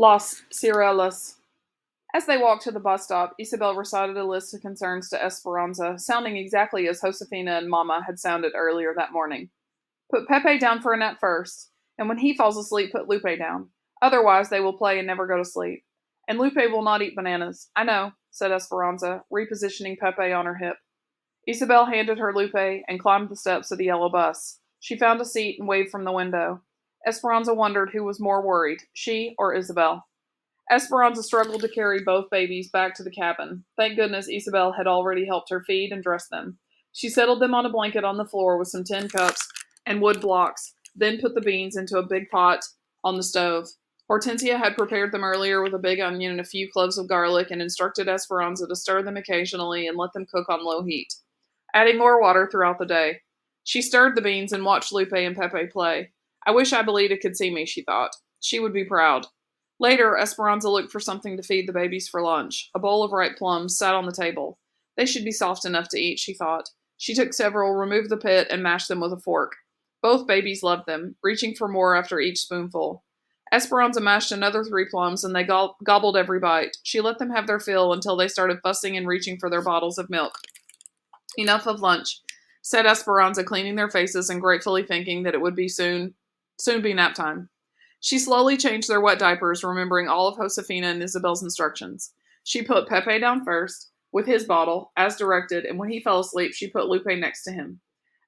Las Ciruelas. As they walked to the bus stop, Isabel recited a list of concerns to Esperanza, sounding exactly as Josefina and Mama had sounded earlier that morning. Put Pepe down for a nap first, and when he falls asleep, put Lupe down. Otherwise, they will play and never go to sleep. And Lupe will not eat bananas. I know, said Esperanza, repositioning Pepe on her hip. Isabel handed her Lupe and climbed the steps of the yellow bus. She found a seat and waved from the window. Esperanza wondered who was more worried, she or Isabel. Esperanza struggled to carry both babies back to the cabin. Thank goodness Isabel had already helped her feed and dress them. She settled them on a blanket on the floor with some tin cups and wood blocks, then put the beans into a big pot on the stove. Hortensia had prepared them earlier with a big onion and a few cloves of garlic and instructed Esperanza to stir them occasionally and let them cook on low heat, adding more water throughout the day. She stirred the beans and watched Lupe and Pepe play. I wish Abuelita could see me, she thought. She would be proud. Later, Esperanza looked for something to feed the babies for lunch. A bowl of ripe plums sat on the table. They should be soft enough to eat, she thought. She took several, removed the pit, and mashed them with a fork. Both babies loved them, reaching for more after each spoonful. Esperanza mashed another 3 plums, and they gobbled every bite. She let them have their fill until they started fussing and reaching for their bottles of milk. Enough of lunch, said Esperanza, cleaning their faces and gratefully thinking that it would be soon be nap time. She slowly changed their wet diapers, remembering all of Josefina and Isabel's instructions. She put Pepe down first, with his bottle, as directed, and when he fell asleep, she put Lupe next to him.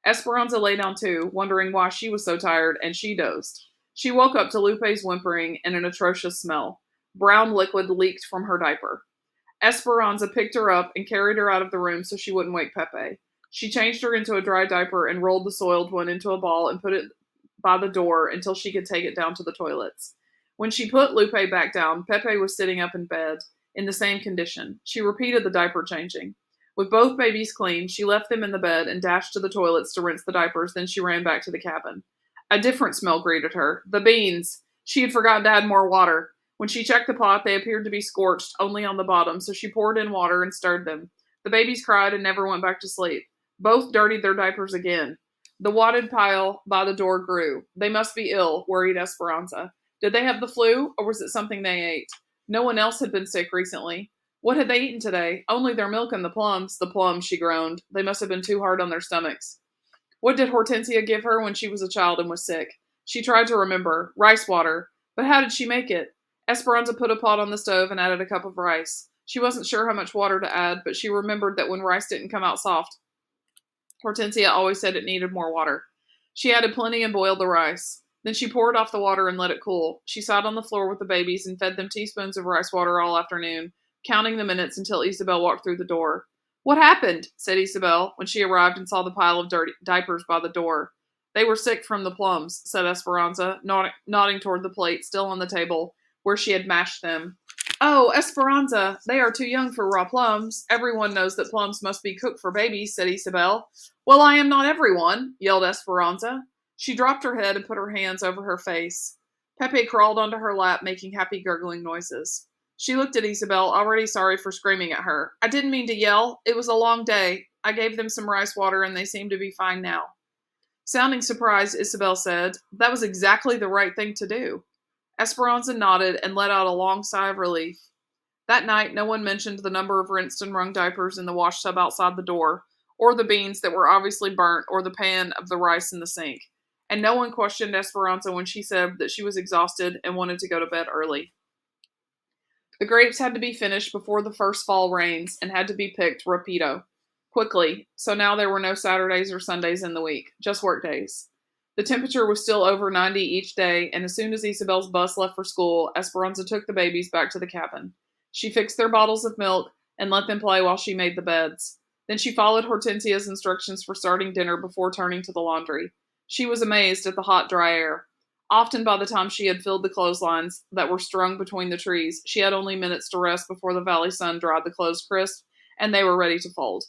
Esperanza lay down too, wondering why she was so tired, and she dozed. She woke up to Lupe's whimpering and an atrocious smell. Brown liquid leaked from her diaper. Esperanza picked her up and carried her out of the room so she wouldn't wake Pepe. She changed her into a dry diaper and rolled the soiled one into a ball and put it by the door until she could take it down to the toilets. When she put Lupe back down, Pepe was sitting up in bed, in the same condition. She repeated the diaper changing. With both babies clean, she left them in the bed and dashed to the toilets to rinse the diapers, then she ran back to the cabin. A different smell greeted her. The beans. She had forgotten to add more water. When she checked the pot, they appeared to be scorched only on the bottom, so she poured in water and stirred them. The babies cried and never went back to sleep. Both dirtied their diapers again. The wadded pile by the door grew. They must be ill, worried Esperanza. Did they have the flu, or was it something they ate? No one else had been sick recently. What had they eaten today? Only their milk and the plums. The plums, she groaned. They must have been too hard on their stomachs. What did Hortensia give her when she was a child and was sick? She tried to remember. Rice water. But how did she make it? Esperanza put a pot on the stove and added a cup of rice. She wasn't sure how much water to add, but she remembered that when rice didn't come out soft, Hortensia always said it needed more water. She added plenty and boiled the rice. Then she poured off the water and let it cool. She sat on the floor with the babies and fed them teaspoons of rice water all afternoon, counting the minutes until Isabel walked through the door. What happened? Said Isabel, when she arrived and saw the pile of dirty diapers by the door. They were sick from the plums, said Esperanza, nodding toward the plate still on the table, where she had mashed them. Oh, Esperanza, they are too young for raw plums. Everyone knows that plums must be cooked for babies, said Isabel. Well, I am not everyone, yelled Esperanza. She dropped her head and put her hands over her face. Pepe crawled onto her lap, making happy gurgling noises. She looked at Isabel, already sorry for screaming at her. I didn't mean to yell. It was a long day. I gave them some rice water and they seem to be fine now. Sounding surprised, Isabel said, That was exactly the right thing to do. Esperanza nodded and let out a long sigh of relief. That night, no one mentioned the number of rinsed and wrung diapers in the wash tub outside the door, or the beans that were obviously burnt, or the pan of the rice in the sink. And no one questioned Esperanza when she said that she was exhausted and wanted to go to bed early. The grapes had to be finished before the first fall rains and had to be picked rapido, quickly, so now there were no Saturdays or Sundays in the week, just work days. The temperature was still over 90 each day, and as soon as Isabel's bus left for school, Esperanza took the babies back to the cabin. She fixed their bottles of milk and let them play while she made the beds. Then she followed Hortensia's instructions for starting dinner before turning to the laundry. She was amazed at the hot, dry air. Often by the time she had filled the clotheslines that were strung between the trees, she had only minutes to rest before the valley sun dried the clothes crisp, and they were ready to fold.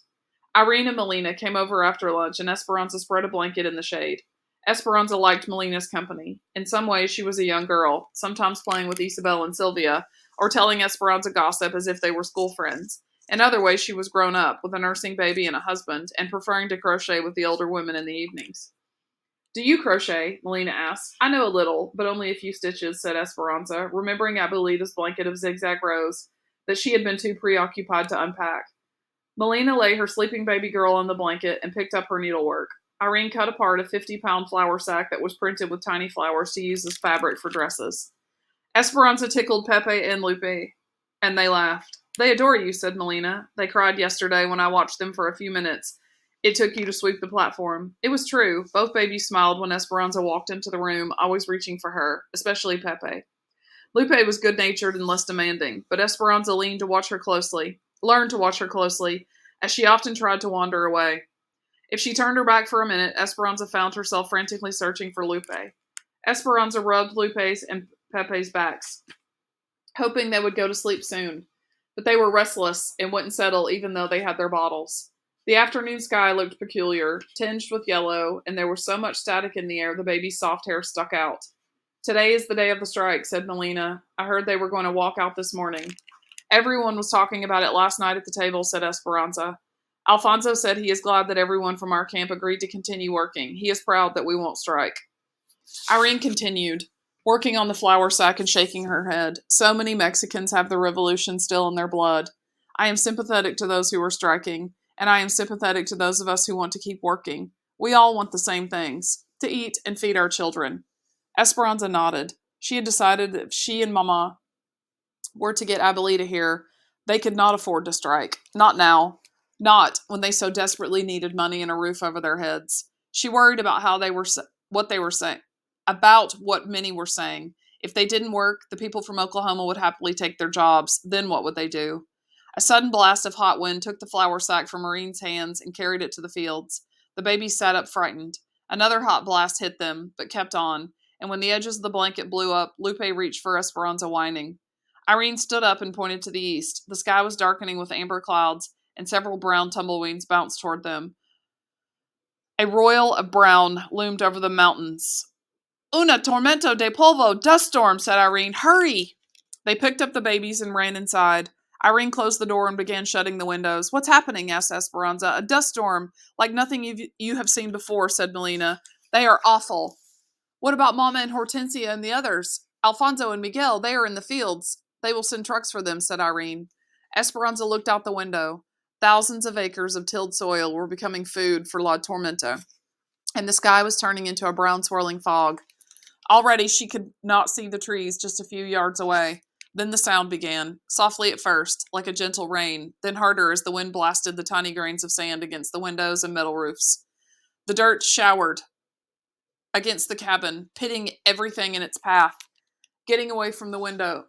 Irene and Melina came over after lunch, and Esperanza spread a blanket in the shade. Esperanza liked Melina's company. In some ways, she was a young girl, sometimes playing with Isabel and Sylvia, or telling Esperanza gossip as if they were school friends. In other ways, she was grown up, with a nursing baby and a husband, and preferring to crochet with the older women in the evenings. Do you crochet? Melina asked. I know a little, but only a few stitches, said Esperanza, remembering Abuelita's blanket of zigzag rows that she had been too preoccupied to unpack. Melina lay her sleeping baby girl on the blanket and picked up her needlework. Irene cut apart a 50-pound flour sack that was printed with tiny flowers to use as fabric for dresses. Esperanza tickled Pepe and Lupe, and they laughed. They adore you, said Melina. They cried yesterday when I watched them for a few minutes. It took you to sweep the platform. It was true. Both babies smiled when Esperanza walked into the room, always reaching for her, especially Pepe. Lupe was good-natured and less demanding, but Esperanza learned to watch her closely, as she often tried to wander away. If she turned her back for a minute, Esperanza found herself frantically searching for Lupe. Esperanza rubbed Lupe's and Pepe's backs, hoping they would go to sleep soon, but they were restless and wouldn't settle even though they had their bottles. The afternoon sky looked peculiar, tinged with yellow, and there was so much static in the air the baby's soft hair stuck out. Today is the day of the strike, said Melina. I heard they were going to walk out this morning. Everyone was talking about it last night at the table, said Esperanza. Alfonso said he is glad that everyone from our camp agreed to continue working. He is proud that we won't strike. Irene continued, working on the flour sack and shaking her head. So many Mexicans have the revolution still in their blood. I am sympathetic to those who are striking, and I am sympathetic to those of us who want to keep working. We all want the same things, to eat and feed our children. Esperanza nodded. She had decided that if she and Mama were to get Abuelita here, they could not afford to strike. Not now. Not when they so desperately needed money and a roof over their heads. She worried about what many were saying. If they didn't work, the people from Oklahoma would happily take their jobs. Then what would they do? A sudden blast of hot wind took the flour sack from Marine's hands and carried it to the fields. The babies sat up frightened. Another hot blast hit them, but kept on, and when the edges of the blanket blew up, Lupe reached for Esperanza, whining. Irene stood up and pointed to the east. The sky was darkening with amber clouds, and several brown tumbleweeds bounced toward them. A royal of brown loomed over the mountains. Una tormento de polvo, dust storm, said Irene. Hurry! They picked up the babies and ran inside. Irene closed the door and began shutting the windows. What's happening? Asked Esperanza. A dust storm, like nothing you have seen before, said Melina. They are awful. What about Mama and Hortensia and the others? Alfonso and Miguel, they are in the fields. They will send trucks for them, said Irene. Esperanza looked out the window. Thousands of acres of tilled soil were becoming food for La Tormenta, and the sky was turning into a brown swirling fog. Already she could not see the trees just a few yards away. Then the sound began, softly at first, like a gentle rain, then harder as the wind blasted the tiny grains of sand against the windows and metal roofs. The dirt showered against the cabin, pitting everything in its path. Get away from the window,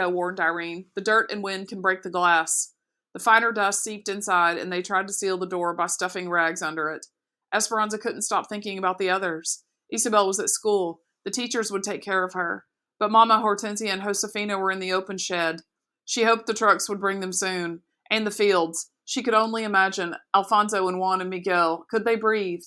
warned Irene. The dirt and wind can break the glass. The finer dust seeped inside, and they tried to seal the door by stuffing rags under it. Esperanza couldn't stop thinking about the others. Isabel was at school. The teachers would take care of her. But Mama, Hortensia, and Josefina were in the open shed. She hoped the trucks would bring them soon. And the fields. She could only imagine Alfonso and Juan and Miguel. Could they breathe?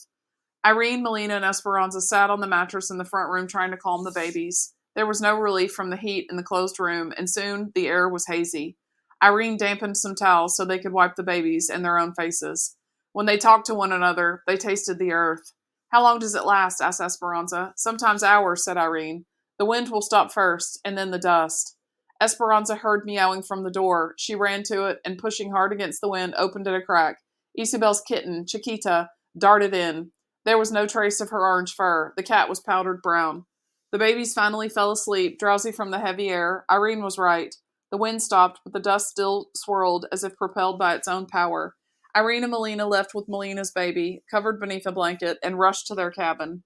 Irene, Melina, and Esperanza sat on the mattress in the front room trying to calm the babies. There was no relief from the heat in the closed room, and soon the air was hazy. Irene dampened some towels so they could wipe the babies and their own faces. When they talked to one another, they tasted the earth. How long does it last? Asked Esperanza. Sometimes hours, said Irene. The wind will stop first, and then the dust. Esperanza heard meowing from the door. She ran to it, and pushing hard against the wind, opened it a crack. Isabel's kitten, Chiquita, darted in. There was no trace of her orange fur. The cat was powdered brown. The babies finally fell asleep, drowsy from the heavy air. Irene was right. The wind stopped, but the dust still swirled as if propelled by its own power. Irene and Melina left with Melina's baby, covered beneath a blanket, and rushed to their cabin.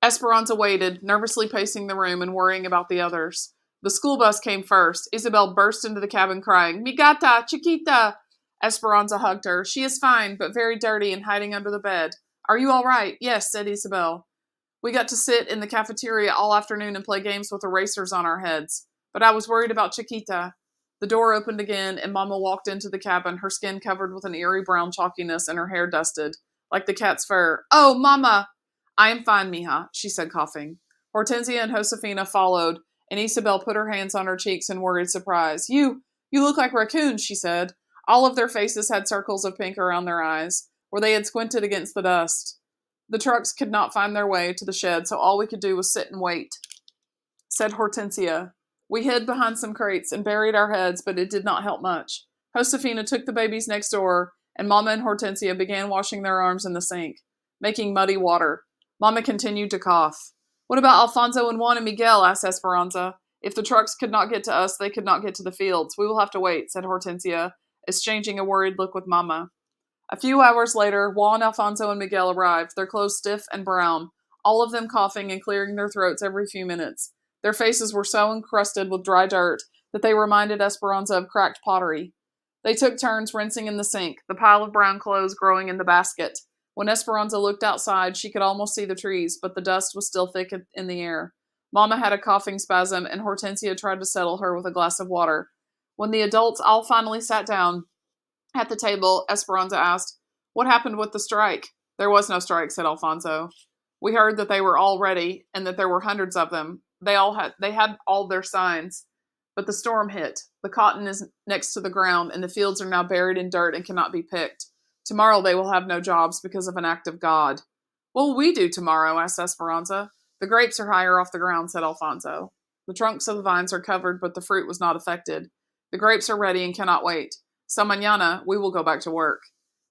Esperanza waited, nervously pacing the room and worrying about the others. The school bus came first. Isabel burst into the cabin crying, Mi gata, Chiquita! Esperanza hugged her. She is fine, but very dirty and hiding under the bed. Are you all right? Yes, said Isabel. We got to sit in the cafeteria all afternoon and play games with erasers on our heads. But I was worried about Chiquita. The door opened again, and Mama walked into the cabin, her skin covered with an eerie brown chalkiness and her hair dusted, like the cat's fur. Oh, Mama! I am fine, mija, she said, coughing. Hortensia and Josefina followed, and Isabel put her hands on her cheeks in worried surprise. You look like raccoons, she said. All of their faces had circles of pink around their eyes, where they had squinted against the dust. The trucks could not find their way to the shed, so all we could do was sit and wait, said Hortensia. We hid behind some crates and buried our heads, but it did not help much. Josefina took the babies next door, and Mama and Hortensia began washing their arms in the sink, making muddy water. Mama continued to cough. What about Alfonso and Juan and Miguel? Asked Esperanza. If the trucks could not get to us, they could not get to the fields. We will have to wait, said Hortensia, exchanging a worried look with Mama. A few hours later, Juan, Alfonso, and Miguel arrived, their clothes stiff and brown, all of them coughing and clearing their throats every few minutes. Their faces were so encrusted with dry dirt that they reminded Esperanza of cracked pottery. They took turns rinsing in the sink, the pile of brown clothes growing in the basket. When Esperanza looked outside, she could almost see the trees, but the dust was still thick in the air. Mama had a coughing spasm, and Hortensia tried to settle her with a glass of water. When the adults all finally sat down at the table, Esperanza asked, "What happened with the strike?" "There was no strike," said Alfonso. "We heard that they were all ready, and that there were hundreds of them. They had all their signs. But the storm hit. The cotton is next to the ground, and the fields are now buried in dirt and cannot be picked. Tomorrow they will have no jobs because of an act of God." "What will we do tomorrow?" asked Esperanza. "The grapes are higher off the ground," said Alfonso. "The trunks of the vines are covered, but the fruit was not affected. The grapes are ready and cannot wait. So mañana we will go back to work."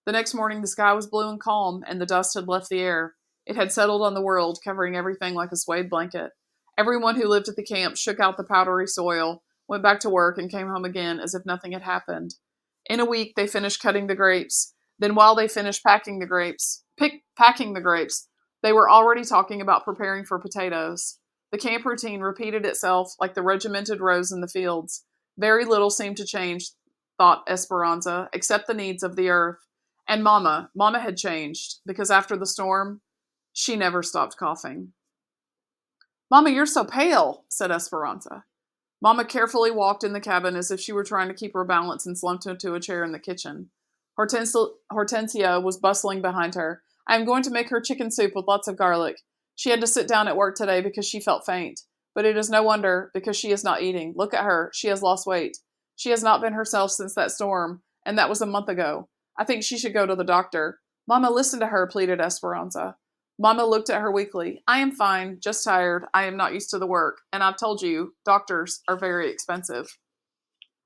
The next morning the sky was blue and calm, and the dust had left the air. It had settled on the world, covering everything like a suede blanket. Everyone who lived at the camp shook out the powdery soil, went back to work, and came home again as if nothing had happened. In a week they finished cutting the grapes. Then while they finished packing the grapes, they were already talking about preparing for potatoes. The camp routine repeated itself like the regimented rows in the fields. Very little seemed to change, thought Esperanza, except the needs of the earth. And Mama had changed, because after the storm, she never stopped coughing. "Mama, you're so pale," said Esperanza. Mama carefully walked in the cabin as if she were trying to keep her balance and slumped into a chair in the kitchen. Hortensia was bustling behind her. "I am going to make her chicken soup with lots of garlic. She had to sit down at work today because she felt faint. But it is no wonder, because she is not eating. Look at her. She has lost weight. She has not been herself since that storm, and that was a month ago. I think she should go to the doctor." "Mama, listen to her," pleaded Esperanza. Mama looked at her weakly. "I am fine, just tired. I am not used to the work. And I've told you, doctors are very expensive."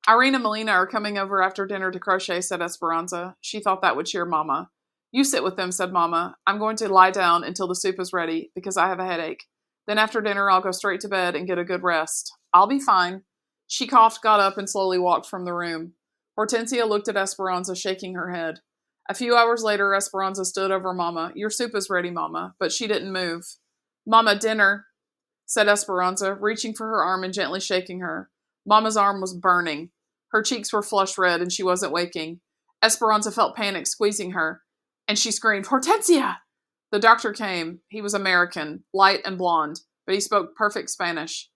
"Irene and Melina are coming over after dinner to crochet," said Esperanza. She thought that would cheer Mama. "You sit with them," said Mama. "I'm going to lie down until the soup is ready, because I have a headache. Then after dinner I'll go straight to bed and get a good rest. I'll be fine." She coughed, got up, and slowly walked from the room. Hortensia looked at Esperanza, shaking her head. A few hours later, Esperanza stood over Mama. "Your soup is ready, Mama," but she didn't move. "Mama, dinner," said Esperanza, reaching for her arm and gently shaking her. Mama's arm was burning. Her cheeks were flushed red, and she wasn't waking. Esperanza felt panic squeezing her, and she screamed, "Hortensia!" The doctor came. He was American, light and blonde, but he spoke perfect Spanish.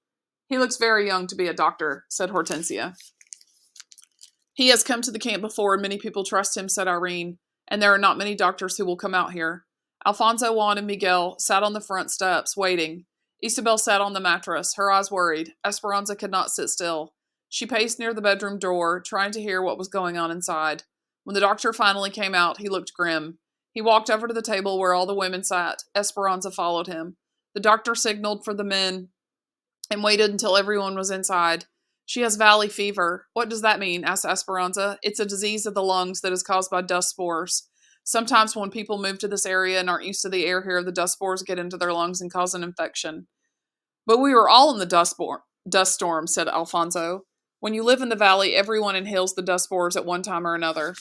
"He looks very young to be a doctor," said Hortensia. "He has come to the camp before, and many people trust him," said Irene, "and there are not many doctors who will come out here." Alfonso, Juan, and Miguel sat on the front steps, waiting. Isabel sat on the mattress, her eyes worried. Esperanza could not sit still. She paced near the bedroom door, trying to hear what was going on inside. When the doctor finally came out, he looked grim. He walked over to the table where all the women sat. Esperanza followed him. The doctor signaled for the men and waited until everyone was inside. "She has valley fever." "What does that mean?" asked Esperanza. "It's a disease of the lungs that is caused by dust spores. Sometimes when people move to this area and aren't used to the air here, the dust spores get into their lungs and cause an infection." "But we were all in the dust storm," said Alfonso. "When you live in the valley, everyone inhales the dust spores at one time or another.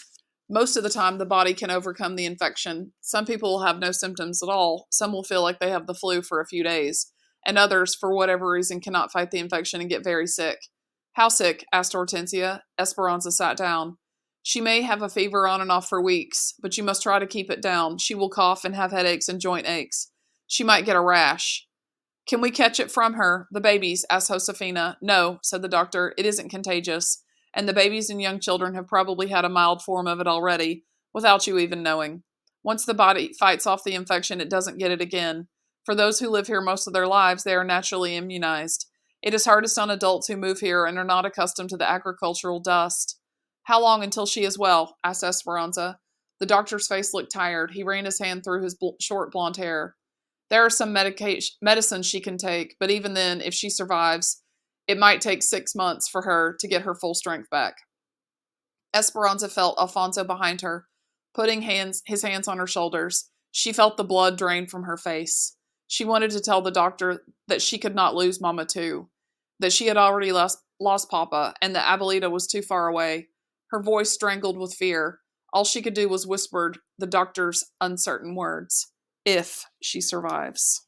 Most of the time, the body can overcome the infection. Some people will have no symptoms at all. Some will feel like they have the flu for a few days. And others, for whatever reason, cannot fight the infection and get very sick." "How sick?" asked Hortensia. Esperanza sat down. "She may have a fever on and off for weeks, but you must try to keep it down. She will cough and have headaches and joint aches. She might get a rash." "Can we catch it from her, the babies?" asked Josefina. "No," said the doctor. "It isn't contagious. And the babies and young children have probably had a mild form of it already, without you even knowing. Once the body fights off the infection, it doesn't get it again. For those who live here most of their lives, they are naturally immunized. It is hardest on adults who move here and are not accustomed to the agricultural dust." "How long until she is well?" asked Esperanza. The doctor's face looked tired. He ran his hand through his short blonde hair. There are some medicines she can take, but even then, if she survives, it might take 6 months for her to get her full strength back. Esperanza felt Alfonso behind her, putting his hands on her shoulders. She felt the blood drain from her face. She wanted to tell the doctor that she could not lose Mama too, that she had already lost Papa, and that Abuelita was too far away. Her voice strangled with fear. All she could do was whisper the doctor's uncertain words. If she survives.